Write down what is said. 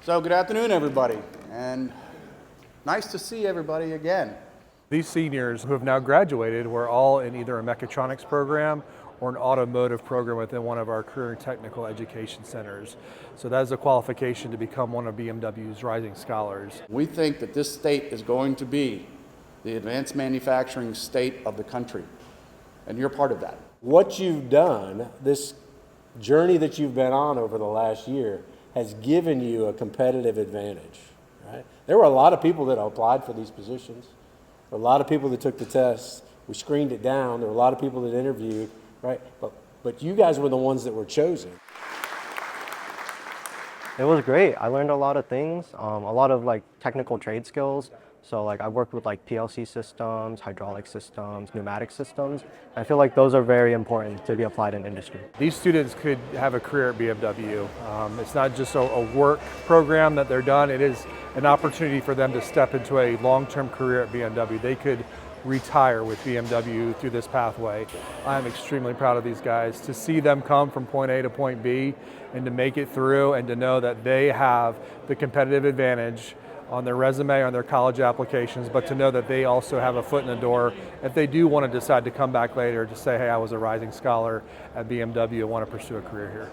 So good afternoon, everybody, and nice to see everybody again. These seniors who have now graduated were all in either a mechatronics program or an automotive program within one of our career and technical education centers. So that is a qualification to become one of BMW's Rising Scholars. We think that this state is going to be the advanced manufacturing state of the country, and you're part of that. What you've done, this journey that you've been on over the last year, has given you a competitive advantage, right? There were a lot of people that applied for these positions. There were a lot of people that took the test. We screened it down. There were a lot of people that interviewed, right? But you guys were the ones that were chosen. It was great. I learned a lot of things, a lot of technical trade skills. So I worked with PLC systems, hydraulic systems, pneumatic systems. I feel like those are very important to be applied in industry. These students could have a career at BMW. It's not just a work program that they're done, it is an opportunity for them to step into a long-term career at BMW. They could retire with BMW through this pathway. I'm extremely proud of these guys. To see them come from point A to point B and to make it through and to know that they have the competitive advantage on their resume, on their college applications, but to know that they also have a foot in the door if they do want to decide to come back later to say, hey, I was a rising scholar at BMW and want to pursue a career here.